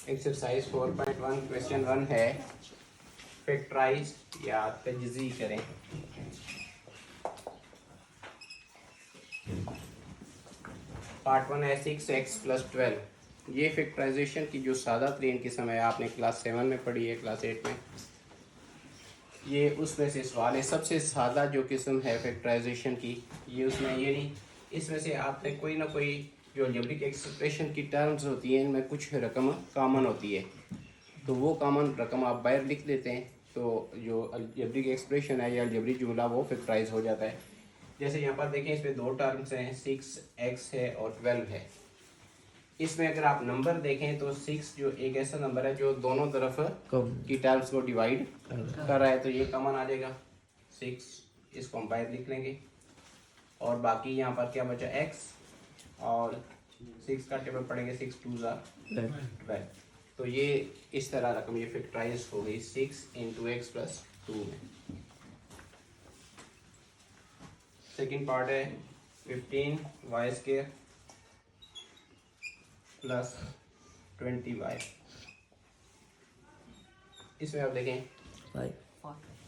Exercise 4.1 question 1 है factorise या तजज़ी करें। पार्ट 1 है 6x + 12। ये फैक्टराइजेशन की जो सादा तरीन किस्म है आपने क्लास 7 में पढ़ी है, क्लास 8 में। ये उसमें से सवाल है, सबसे सादा जो किस्म है फैक्टराइजेशन की, ये उसमें ये नहीं। इसमें से आपने कोई ना कोई जो अलजेब्रिक एक्सप्रेशन की टर्म्स होती हैं, इनमें कुछ रकम कॉमन होती है, तो वो कॉमन रकम आप बाहर लिख देते हैं, तो जो अलजेब्रिक एक्सप्रेशन है या अलजेब्रिक जुमला वो फैक्टराइज हो जाता है। जैसे यहाँ पर देखें, इसमें दो टर्म्स हैं, 6x है और 12 है। इसमें अगर आप नंबर देखें तो 6 जो एक ऐसा नंबर है जो दोनों तरफ की टर्म्स को डिवाइड कर रहा है, तो ये कॉमन आ जाएगा 6, इसको हम बाहर लिख लेंगे। और बाकी यहाँ पर क्या बचा x, और 6 का टेबल पढ़ेंगे, 6 2 = 12। तो ये इस तरह रकम ये फैक्टराइज हो गई 6 × x + 2 में। सेकेंड पार्ट है 15y² + 20y। इसमें आप देखें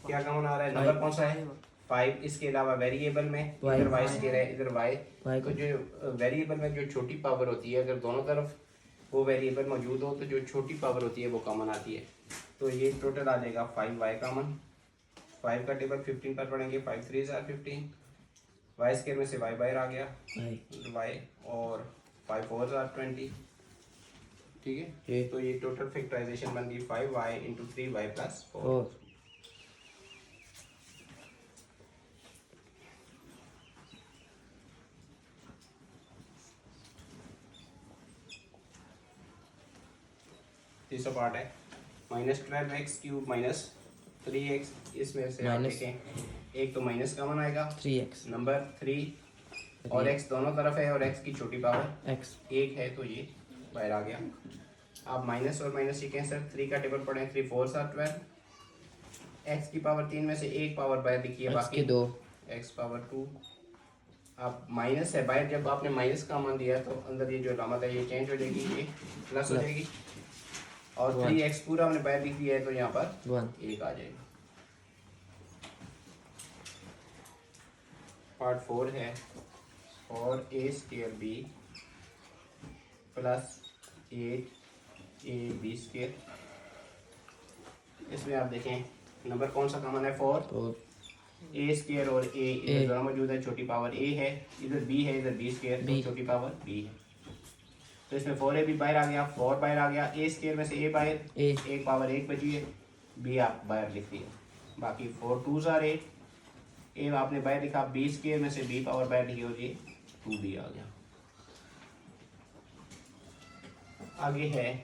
क्या कॉमन आ रहा है, नंबर कौन सा है 5। इसके अलावा वेरिएबल में इधर y² है, इधर y। तो जो वेरिएबल में जो छोटी पावर होती है, अगर दोनों तरफ वो वेरिएबल मौजूद हो तो जो छोटी पावर होती है वो कॉमन आती है। तो ये टोटल आ जाएगा 5y कॉमन। 5 का टेबल 15 पर पढ़ेंगे, 5 3 = 15। y² में से y बाहर आ गया y, और 5 4 = 20। ठीक है, तो ये टोटल फैक्टराइजेशन बन गई 5y × 3y + 4। तीसरा पार्ट है -12x³ - 3x। इसमें से आप देखें, एक तो माइनस कॉमन आएगा 3x नंबर 3 और x दोनों तरफ है, और x की छोटी पावर x 1 है, तो ये बाहर आ गया। आप माइनस और माइनस ये कैंसर। 3 का टेबल पढ़ें, 3 4 = 12। x की पावर 3 में से एक पावर बाहर लिखी है, बाकी 2 x पावर 2। आप माइनस है बाहर, जब आपने माइनस का मान दिया तो अंदर ये जो अलामत है ये चेंज हो जाएगी, ये प्लस हो जाएगी। और 3x पूरा हमने बाहर लिख दिया है, तो यहाँ पर 1 आ जाएगा। पार्ट 4 है 4a² + 8ab²। इसमें आप देखें नंबर कौन सा कॉमन है 4। a² और a इधर दोनों मौजूद है, छोटी पावर a है, इधर b है, इधर b², तो छोटी पावर b है। तो इसमें 4a भी बाहर आ गया, 4 बाहर आ गया, a² में से a बाहर, एक पावर 1 बची है, b आप बाहर लिख दिए। बाकी 4 2 = 8, a आपने बाहर लिखा, b² में से b पावर बाहर लिखी, और ये 2b आ गया। आगे है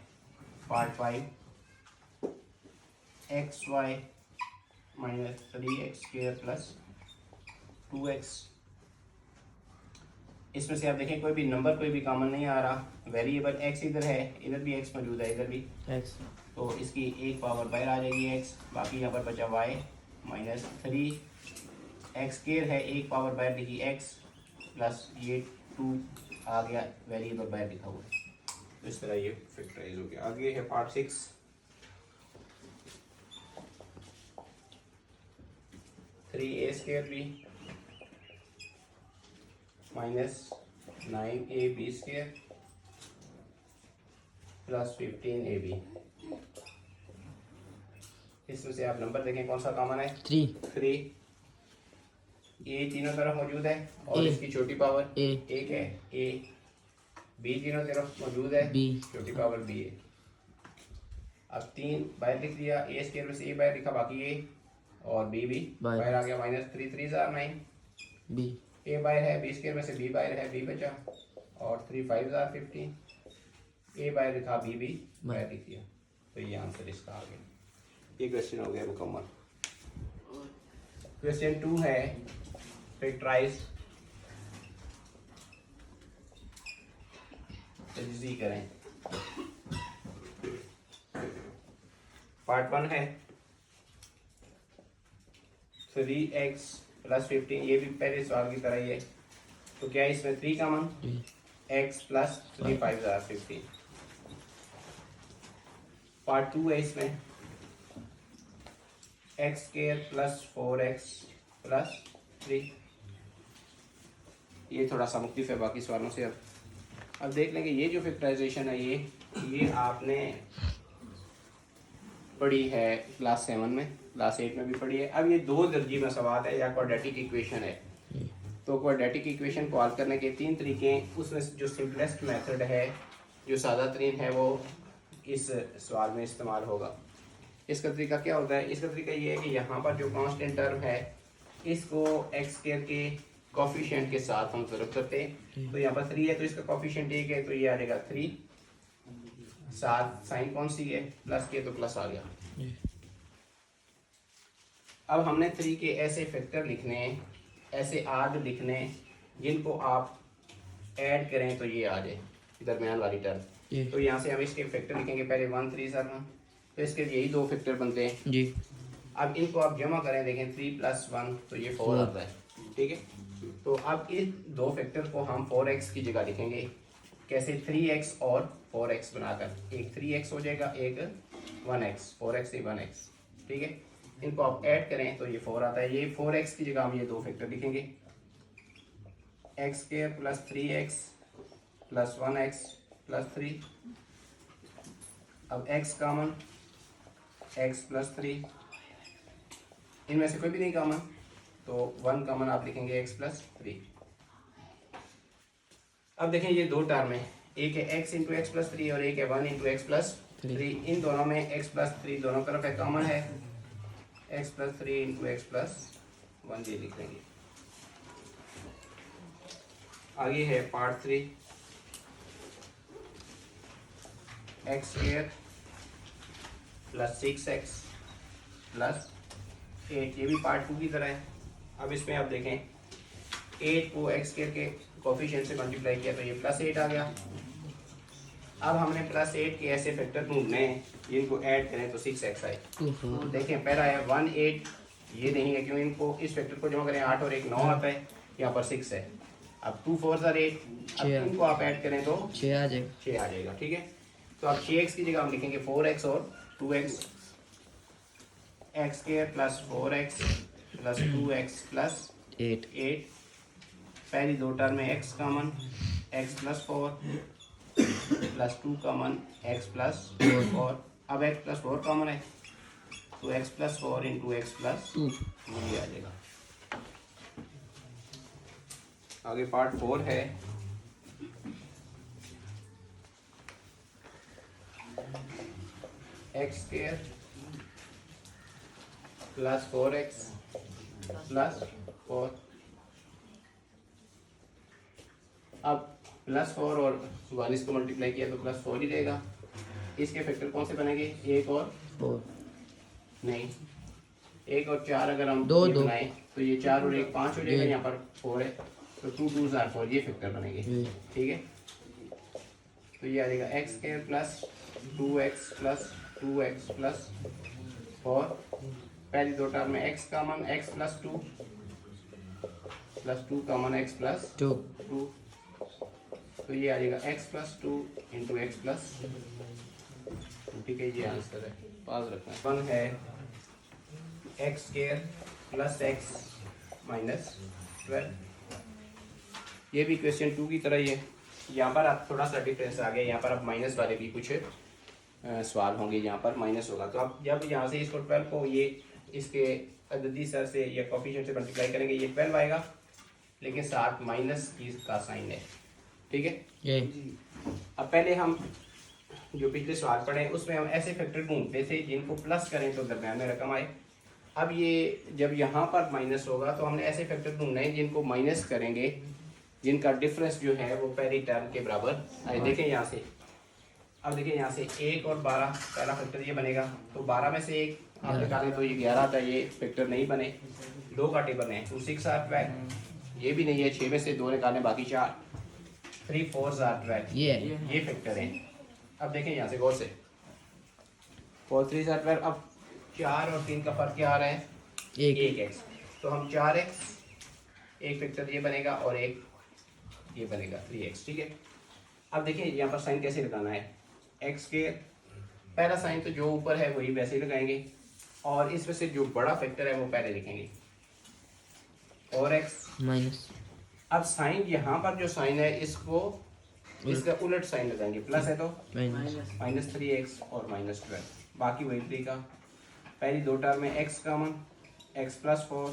पार्ट 5 xy - 3x² + 2x। इसमें से आप देखें कोई भी नंबर कोई भी कॉमन नहीं आ रहा। वेरिएबल x इधर है, इधर भी x मौजूद है, इधर भी x, तो इसकी एक पावर बाहर आ जाएगी x। बाकी यहाँ पर बचा y - 3x² है, एक पावर बाहर लिखी x, प्लस ये 2 आ गया, वेरिएबल बाहर लिखा हुआ है। तो इस तरह ये फैक्टराइज हो गया। आगे है पार्ट 6 3a² - 9ab² + 15ab। इसमें से आप नंबर देखें कौन सा कॉमन है 3। ए तीनों तरफ मौजूद है, और इसकी छोटी पावर 1 है, a। b तीनों तरफ मौजूद है, b छोटी पावर b है। अब 3 बाहर लिख दिया, a² में से a बाहर लिखा, बाकी a और b भी बाहर आ गया। -3 3 = 9, b a बाहर है, b² में से b बाहर है, b बचा, और 3 5 = 15, a बाहर लिखा, b भी बाहर लिख दिया। तो ये आंसर इसका आ गया। ये क्वेश्चन हो गया मुकम्मल। क्वेश्चन 2 है फैक्टराइज तजज़ी करें। पार्ट 1 है 3x + 15। ये भी पहले सवाल की तरह ही है। तो क्या इसमें 3 कॉमन, x + 3 5 = 15। पार्ट 2 है इसमें, x square plus 4x plus 3। ये थोड़ा सा मुख्तलिफ है बाकी सवालों से। अब देख लेंगे ये जो फैक्टराइजेशन है ये आपने पढ़ी है क्लास 7 में, क्लास 8 में भी पढ़ी है। अब ये 2 दर्जी में सवाल है या क्वाड्रेटिक इक्वेशन है। तो क्वाड्रेटिक इक्वेशन को हल करने के 3 तरीके हैं। उसमें जो सिंपलेस्ट मेथड है, जो सादा तरीन है, वो इस सवाल में इस्तेमाल होगा। इसका तरीका क्या होता है? इसका तरीका ये है कि यहाँ पर जो कांस्टेंट टर्म है इसको एक्स स्क्वायर के कोफिशिएंट के साथ हम ज़रूर करते हैं। तो यहाँ पर 3 है तो इसका कोफिशिएंट 1 है, तो ये आ जाएगा 3। साथ साइन कौन सी है? प्लस के, तो प्लस आ गया। अब हमने 3 के ऐसे फैक्टर लिखने हैं, ऐसे आर्ड लिखने हैं जिनको आप ऐड करें तो ये आ जाए दरमियान वाली टर्म। तो यहाँ से हम इसके फैक्टर लिखेंगे। पहले 1 3 7, तो इसके यही 2 फैक्टर बनते हैं जी। अब इनको आप जमा करें, देखें 3 + 1 तो ये 4 आता है, ठीक है। तो अब इस 2 फैक्टर को हम 4x की जगह लिखेंगे। कैसे? 3x और 4x बनाकर, एक 3x हो जाएगा, एक 1x, 4x से 1x, ठीक है। इनको आप ऐड करें तो ये 4 आता है। ये 4x की जगह हम ये 2 फैक्टर लिखेंगे, x² + 3x + 1x + 3। अब x कॉमन, x + 3, इनमें से कोई भी नहीं कॉमन, तो 1 कॉमन आप लिखेंगे x + 3। अब देखें ये 2 टर्म है, एक है x × x + 3 और एक है 1 × x + 3। इन दोनों में x + 3 दोनों तरफ है, कॉमन है, x + 3 × x + 1 ये लिख लेंगे। आगे है पार्ट 3, x² + 6x + 8। ये भी पार्ट 2 की तरह है। अब इसमें आप देखें 8 को x² के कोफिशिएंट से मल्टीप्लाई किया तो ये +8 आ गया। अब हमने +8 के ऐसे फैक्टर ढूंढने हैं जिनको ऐड करें तो 6x आए। तो देखें पहला है 1 8, ये नहीं है क्यों, इनको इस फैक्टर को जमा करें 8 और 1 9 आता है, यहाँ पर 6 है। अब 2 4 8, अब इनको आप ऐड करें तो 6 आ जाएगा, ठीक है। तो अब 6x की जगह हम लिखेंगे 4x और 2x, x² + 4x + 2x + 8। पहली 2 टर्म में x common, x + 4 + 2 common, x + 4। अब x + 4 कॉमन है तो x + 4 × x + 2 ये आ जाएगा। आगे पार्ट 4 है, x² + 4x + 4। अब +4 और 1 इसको मल्टीप्लाई किया तो +4 ही रहेगा। इसके फैक्टर कौन से बनेंगे? 1 और 4 नहीं, 1 और 4 अगर हम ये बनाएं तो ये 4 और 1 5 हो जाएगा, यहाँ पर 4 है तो 2 2 * 4 ये फैक्टर बनेंगे, ठीक है। तो ये आ जाएगा x² + 2x + 2x + 4। पहली 2 टर्म में x common, x + 2 + 2 common, x + 2, तो ये आ जाएगा x + 2 × x + 2, ठीक है। ये आंसर है, पास रखना है। 1 है x² + x - 12। ये भी क्वेश्चन 2 की तरह ही है। यहाँ पर आप थोड़ा सा डिफरेंस आ गया, यहाँ पर अब माइनस वाले भी कुछ सवाल होंगे, यहाँ पर माइनस होगा। तो आप जब यहाँ से इसको 12 को ये इसके अददी सर से या कोफिशिएंट से मल्टीप्लाई करेंगे, ये 12 आएगा, लेकिन साथ माइनस का साइन है, ठीक है। अब पहले हम जो पिछले सवाल पढ़े उसमें हम ऐसे फैक्टर ढूंढते थे जिनको प्लस करें तो दरम्यान में रकम आए। अब ये जब यहाँ पर माइनस होगा तो हमने ऐसे फैक्टर ढूंढने हैं जिनको माइनस करेंगे, जिनका डिफरेंस जो है वो पहली टर्म के बराबर आए। देखें यहाँ से, अब देखिए यहाँ से 1 और 12, पहला फैक्टर ये बनेगा, तो 12 में से 1 आप निकालें तो ये 11 आता है, ये फैक्टर नहीं बने। 2 का टेबल है, 2 6 8 12, ये भी नहीं है। 6 में से 2 निकालें, बाकी 4, 3 4 12, ये फैक्टर है। अब देखें यहाँ से गौर से, 4 3 12। अब 4 और 3 का फर्क क्या आ रहा है? 1 x, तो हम 4x, एक फैक्टर ये बनेगा और एक ये बनेगा 3x, ठीक है। अब देखिए यहाँ पर साइन कैसे लगाना है, x² पहला साइन तो जो ऊपर है वही वैसे ही लगाएंगे, और इसमें से जो बड़ा फैक्टर है वो पहले लिखेंगे, और एक्स माइनस। अब साइन यहाँ पर जो साइन है इसको इसका उलट साइन लगाएंगे, प्लस है तो माइनस। -3x और -12, बाकी वही तरीका। पहली दो टर्म में x कामन, x + 4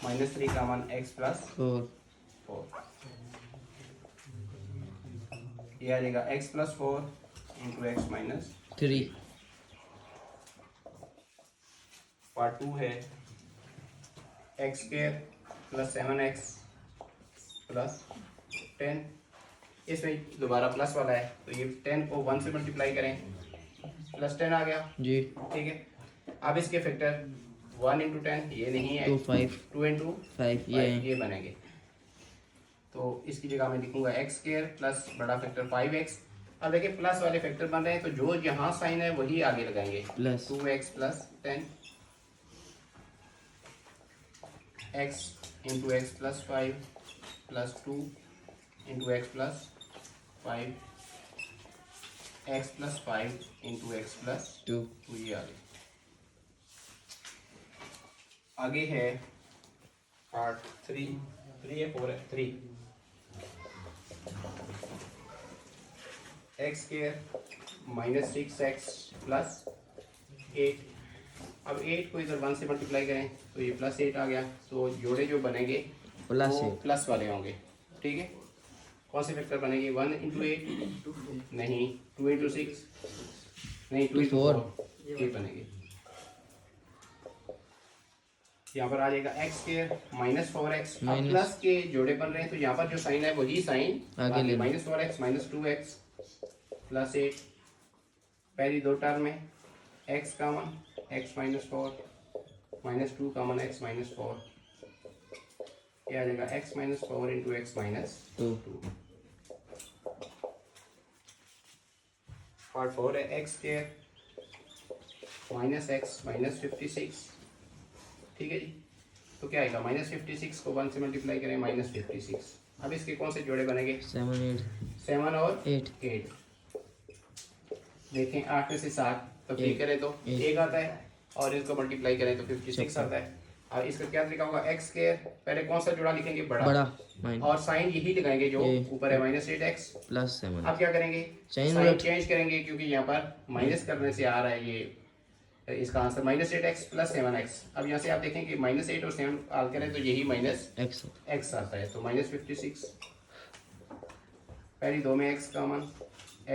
-3 कामन, x + 4, ये आ जाएगा x + 4 × x - 3। पार्ट 2 है x² + 7x + 10, इसमें दोबारा प्लस वाला है तो ये 10 को 1 से मल्टीप्लाई करें, +10 आ गया जी। ठीक है। अब इसके फैक्टर 1 × 10 ये नहीं है, 2 5 2 × 5 ये बनेंगे, तो इसकी जगह मैं लिखूंगा x² प्लस बड़ा फैक्टर 5x। अब देखिए प्लस वाले फैक्टर बन रहे हैं तो जो यहाँ साइन है वही आगे लगाएंगे, plus 2x + 10 x × x + 5 + 2 × x + 5 x + 5 × x + 2। ये आगे है पार्ट 3 है 4 है 3 x² -6x + 8। अब 8 को इधर 1 से मल्टीप्लाई करें तो ये +8 आ गया, तो जोड़े जो बनेंगे प्लस वो 8 प्लस वाले होंगे ठीक है। कौन से फैक्टर बनेंगे, 1 × 8 नहीं, 2 × 6 नहीं, 2 × 4 ये बनेंगे। यहाँ पर आ जाएगा x² -4x, अब प्लस के जोड़े बन रहे हैं तो यहाँ पर जो साइन है वही साइन आगे ले -4x -2x + 8, पहली दो टर्म में x कामन, x - 4 -2 कामन, x - 4, ये आ जाएगा x - 4 × x - 2। पार्ट 4 है x² -x -56 ठीक है जी, तो क्या आएगा -56 को 1 से मल्टीप्लाई करें -56। अब इसके कौन से जोड़े बनेंगे, 7 और 8। देखें 8 में से 7 तो ठीक करें तो 1 आता है, और इसको मल्टीप्लाई करें तो 56 आता है। अब इसका क्या तरीका होगा, x² पहले कौन सा जोड़ा लिखेंगे, बड़ा और साइन यही लगाएंगे जो ऊपर है -8x + 7। अब क्या करेंगे, साइन चेंज करेंगे क्योंकि यहाँ पर माइनस करने से आ रहा है ये, इसका आंसर -8x + 7x। अब यहाँ से आप देखें कि -8 और 7 आल करें तो यही -x आता है, तो -56, पहली दो में x कामन,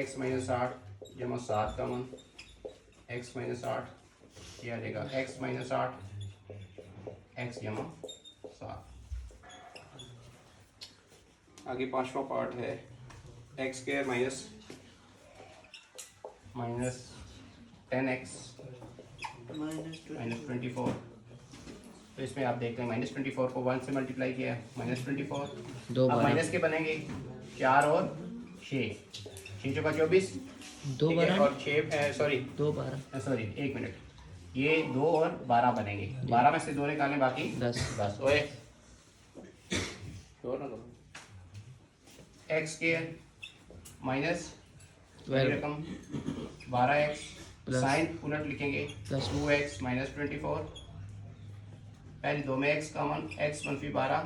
x - 8 जमा 7 कामन, x - 8 ये आ जाएगा x - 8 x जमा 7। आगे पांचवा पार्ट है x² -10x -24, तो इसमें आप देखते हैं -24 को 1 से मल्टीप्लाई किया -24, अब माइनस के बनेंगे 4 और 6, 6 चौका 24 ठीक है, और 6 सॉरी 2 12 सॉरी 1 मिनट, ये 2 और 12 बनेंगे, 12 में से 2 निकालें बाकी 10 ओए x² -12 रकम 12x, साइन उलट लिखेंगे +2x -24, पहले दो में x कामन, x - 12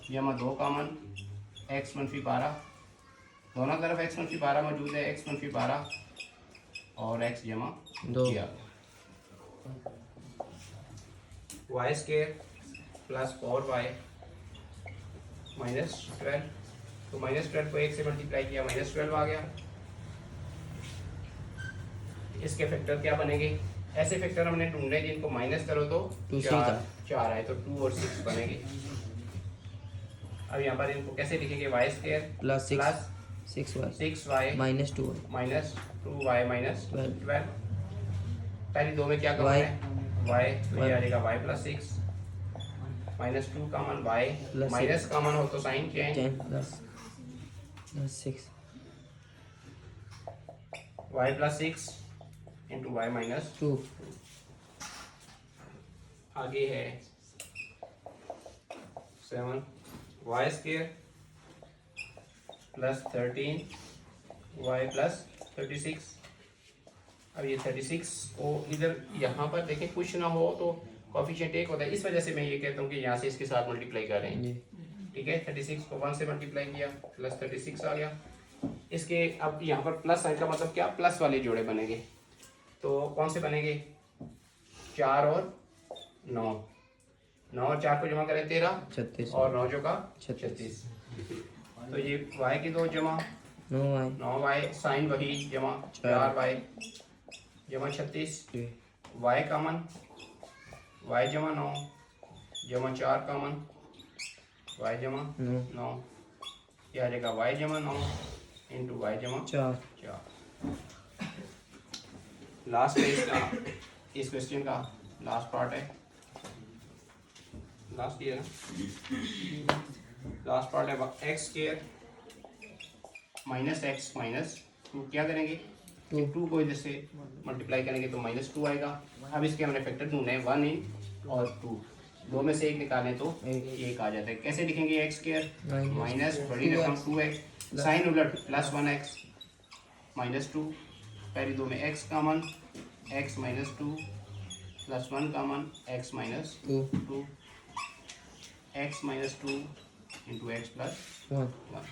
जमा 2 कामन, x - 12, दोनों तरफ x - 12 मौजूद है, x - 12 और x जमा 2 y² + 4y -12, तो -12 को 1 से मल्टीप्लाई किया -12 आ गया। इसके फैक्टर क्या बनेंगे, ऐसे फैक्टर हमने ढूंढने जिनको माइनस करो तो 4 आए, तो 2 और 6 बनेंगे। अब यहाँ पर इनको कैसे लिखेंगे, y² + 6y -2y -12, पहली दो में क्या कॉमन है, y, तो ये आ जाएगा y + 6 -2 common, y minus common हो तो साइन चेंज, y + 6 × y - 2। आगे है 7 y² + 13 y + 36। अब ये 36 को इधर यहाँ पर देखें कुछ ना हो तो कोफिशिएंट 1 होता है, इस वजह से मैं ये कहता हूँ कि यहाँ से इसके साथ मल्टीप्लाई कर रहे हैं। जी ठीक है, 36 को 1 से मल्टीप्लाई किया प्लस 36 आ गया। इसके अब यहाँ पर प्लस साइन का मतलब क्या, प्लस वाले जोड़े बनेंगे। तो कौन से बनेंगे, 4 और 9, 9 और 4 को जमा करें 13 36 और 9 जो का 36। तो ये y की 2 जमा 9y 9y, साइन वही जमा 4y जमा 36, जी y कॉमन, y जमा 9 जमा 4 कॉमन, y जमा 9, क्या आ जाएगा y जमा 9 इंटू y जमा 4 4। लास्ट है इसका, इस क्वेश्चन का लास्ट पार्ट है, लास्ट ये है, लास्ट पार्ट है x square minus x minus 2, क्या करेंगे 2 को इधर से मल्टीप्लाई करेंगे तो -2 आएगा। अब इसके हमने फैक्टर ढूंढे हैं 1 इन और 2, दो में से एक निकालें तो एक आ जाता है। कैसे लिखेंगे एक्स स्क्वायर माइनस बड़ी रकम 2x, साइन उलट प्लस 1x माइनस 2, पहली दो में x common, x minus 2 plus 1 common, x minus 2, x minus 2 into x plus 1।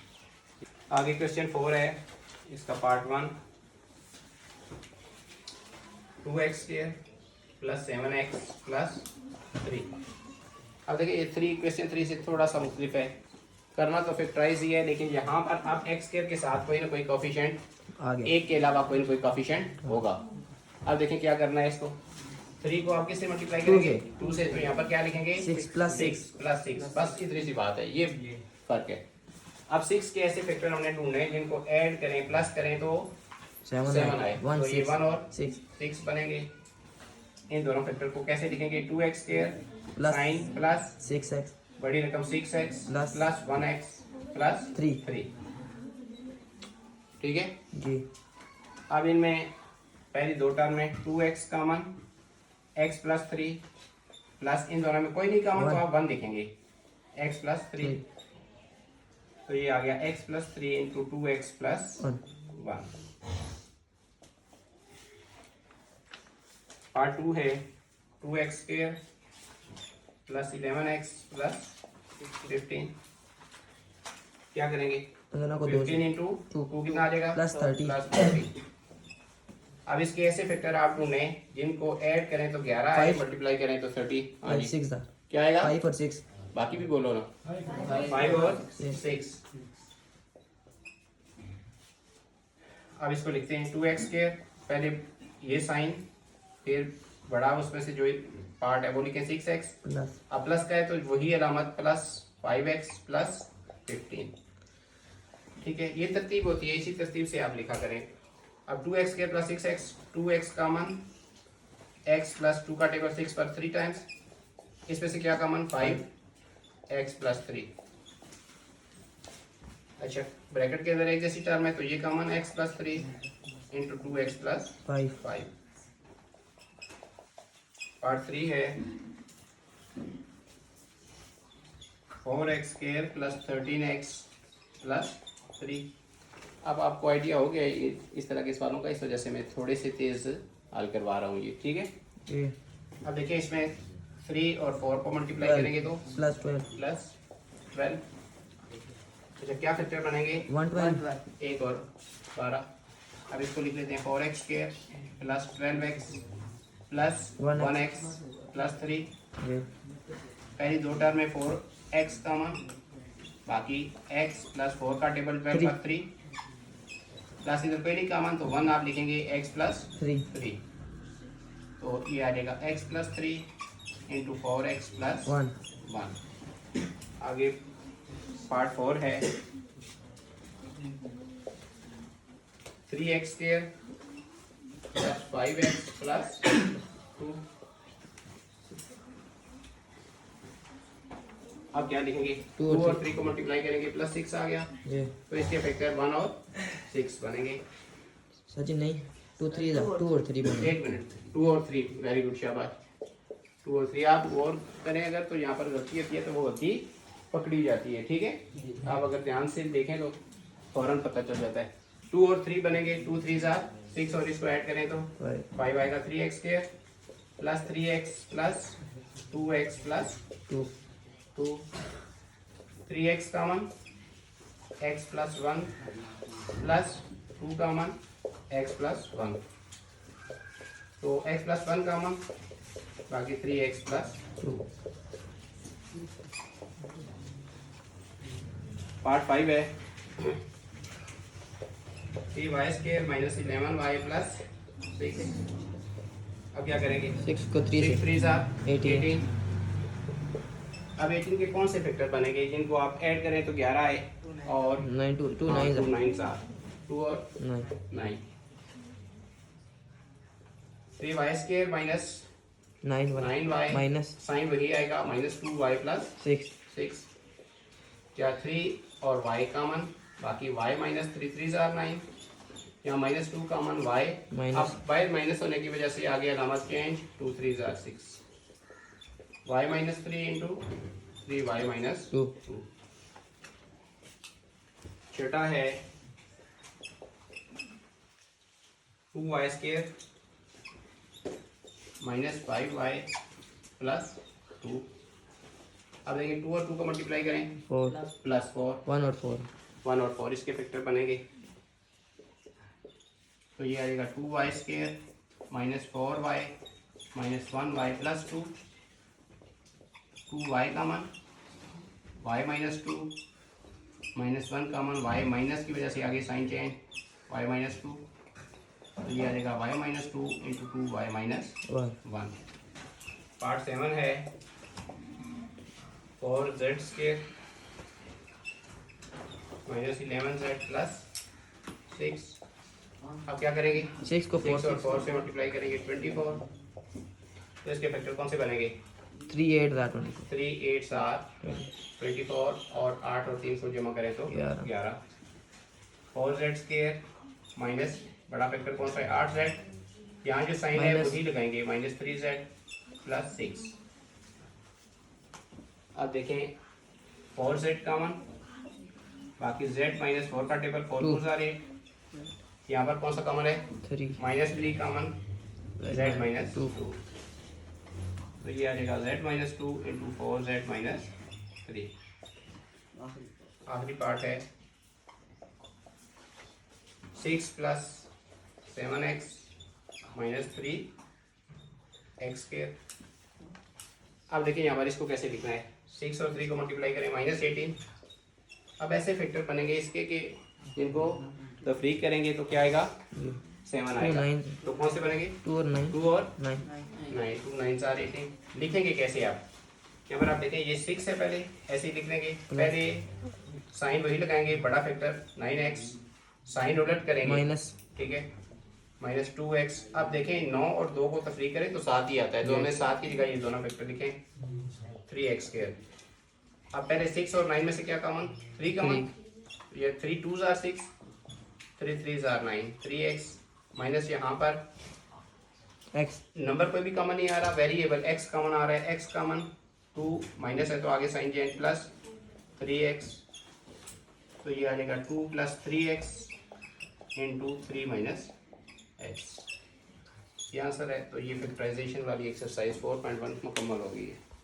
आगे क्वेश्चन 4 है, इसका part 1, 2x square plus 7x plus 3। अब देखिए ये 3 क्वेश्चन 3 से थोड़ा सा मुख्तलिफ है, करना तो फैक्टराइज ही है, लेकिन यहाँ पर आप एक्स स्क्वायर के साथ कोई ना कोई कोफिशिएंट, एक के अलावा कोई ना कोई कोफिशिएंट होगा। अब देखें क्या करना है, इसको 3 को आप किससे मल्टीप्लाई करेंगे 2 से, तो यहाँ पर क्या लिखेंगे 6 प्लस 6, बस इतनी सी बात है, ये फर्क है। अब 6 के ऐसे फैक्टर हमने ढूंढने हैं जिनको ऐड करें प्लस करें तो 7 आए, तो ये 1 और 6 बनेंगे। इन दोनों फैक्टर को कैसे लिखेंगे, 2x square sine plus 6x बड़ी रकम 6x प्लस 1x प्लस 3। ठीक है जी। अब इनमें पहली दो टर्म में 2x common, x plus 3 plus इन दोनों में कोई नहीं कॉमन तो आप 1 लिखेंगे, x प्लस 3, तो ये आ गया x plus 3 into 2x plus 1। Part 2 है 2x square plus 11x plus 15, क्या करेंगे 15 इंटू 2 कितना आ जाएगा प्लस 30। अब इसके ऐसे फैक्टर आप ढूंढें जिनको ऐड करें तो 11 आए, मल्टीप्लाई करें तो 30। हाँ जी, 6 क्या आएगा 5 और 6, बाकी भी बोलो ना, 5 और 6। अब इसको लिखते हैं 2x स्क्वायर, पहले ये साइन फिर बड़ा उसमें से जो पार्ट है वो लिखें 6x, प्लस अब प्लस का है तो वही अलामत प्लस 5x प्लस 15। ठीक है, ये तरतीब होती है, इसी तरतीब से आप लिखा करें। अब 2x square plus 6x, 2x common, x plus 2 का टेबल 6 पर 3 टाइम्स, इसमें से क्या कॉमन 5x प्लस 3। अच्छा, ब्रैकेट के अंदर एक जैसी टर्म है तो ये common x plus 3 into 2x plus 5। Part 3 है 4x square plus 13x plus 3। अब आपको आइडिया हो गया इस तरह के सवालों का, इस वजह से मैं थोड़े से तेज हल करवा रहा हूँ ये। ठीक है, अब देखिए इसमें 3 और 4 को मल्टीप्लाई करेंगे तो प्लस 12। अच्छा, क्या फैक्टर बनेंगे 112 1 और 12। अब इसको लिख लेते हैं 4x square plus 12x plus 1x plus 3। पहली दो टर्म में 4x कॉमन, बाकी x प्लस 4 का टेबल 12 पर 3 प्लस इधर कोई नहीं कॉमन तो 1 आप लिखेंगे x प्लस 3, तो ये आ जाएगा x plus 3 into 4x plus 1। आगे पार्ट 4 है 3x square plus 5x plus 2। अब क्या लिखेंगे 2 और 3 को मल्टीप्लाई करेंगे प्लस 6 आ गया, तो इसके फैक्टर 1 और 6 बनेंगे। सचिन नहीं 2 और 3 बनेंगे। एक मिनट, 2 और 3, वेरी गुड, शाबाश। 2 और 3 आप और करें अगर तो यहाँ पर गलती होती है तो वो गलती पकड़ी जाती है। ठीक है, आप अगर ध्यान से देखें तो फौरन पता चल जाता है। 2 और 3 बनेंगे, 2 3 जार 6 और इसको ऐड करें तो 5 आएगा 3x square plus 3x plus 2x plus 2 3x common x plus 1 plus 2 common x plus 1, तो x प्लस 1 कॉमन, बाकी 3x प्लस 2। पार्ट 5 है 3y square minus 11y plus 6। अब क्या करेंगे? 6 को 3 6 से 3 जार 18। अब 18 के कौन से फैक्टर बनेंगे जिनको आप ऐड करें तो 11 आए और 9 2 2 हाँ, 9 2 9 जार 2 और 9 9। 3y square minus 9y minus sign वही आएगा माइनस 2y प्लस 6 क्या 3 और y कॉमन, बाकी y माइनस 3 3 जार 9, यहाँ माइनस 2 कॉमन y, माइनस अब y माइनस होने की वजह से आ गया अलामत change, 2 3 jar 6, y minus 3 into 3y minus 2 2। छठा है 2y square minus 5y plus 2। अब देखिए 2 और 2 को मल्टीप्लाई करें 4 प्लस 4 1 और 4 1 और 4 इसके फैक्टर बनेंगे, तो ये आएगा 2y square minus 4y minus 1y plus 2, 2y common y minus 2 minus 1 common y minus की वजह से आगे साइन चेंज y माइनस 2, तो ये आ जाएगा y minus 2 into 2y minus 1। Part 7 है 4z square minus 11z plus 6। अब क्या करेंगे? 6 को 6 और 4 से मल्टीप्लाई करेंगे 24, तो इसके फैक्टर कौन से बनेंगे? 3 8 दैट 24 3 8 7 24 और 8 और 3 को जमा करें तो 11। 4z स्क्वायर माइनस बड़ा फैक्टर कौन सा है? 8z, यहाँ जो साइन है वही लगाएंगे माइनस 3z प्लस 6। अब देखें 4z कॉमन, बाकी z माइनस 4 का टेबल 4 2 जार 8, यहाँ पर कौन सा कॉमन है? 3 माइनस 3 कॉमन z माइनस 2, तो ये आ जाएगा z minus 2 into 4z minus 3। आखिरी पार्ट है 6 plus 7x minus 3x square. अब देखिए यहाँ पर इसको कैसे लिखना है, 6 और 3 को मल्टीप्लाई करें माइनस 18। अब ऐसे फैक्टर बनेंगे इसके कि जिनको तफरीक करेंगे तो क्या आएगा? 7 आएगा, तो कौन से बनेंगे? 2 और 9 2 और 9 2 9 4 18। लिखेंगे कैसे आप? यहाँ पर आप देखें ये 6 है, पहले ऐसे ही लिख लेंगे, पहले साइन वही लगाएंगे बड़ा फैक्टर 9x, साइन उलट करेंगे माइनस, ठीक है, माइनस 2x। अब देखें 9 और 2 को तफरीक करें तो 7 ही आता है, तो हमने 7 की जगह ये दोनों फैक्टर लिखें 3x स्क्वायर। अब पहले 6 और 9 में से क्या कॉमन? 3 कॉमन, ये 3 2 जार 6 3 3 जार 9 3x माइनस यहाँ पर x नंबर कोई भी कॉमन नहीं आ रहा, वेरिएबल x कॉमन आ रहा है, x कॉमन 2 माइनस है तो आगे साइन चेंज प्लस 3x, तो ये आ जाएगा 2 plus 3x into 3 minus x। ये आंसर है। तो ये फैक्टराइजेशन वाली एक्सरसाइज 4.1 मुकम्मल हो गई है।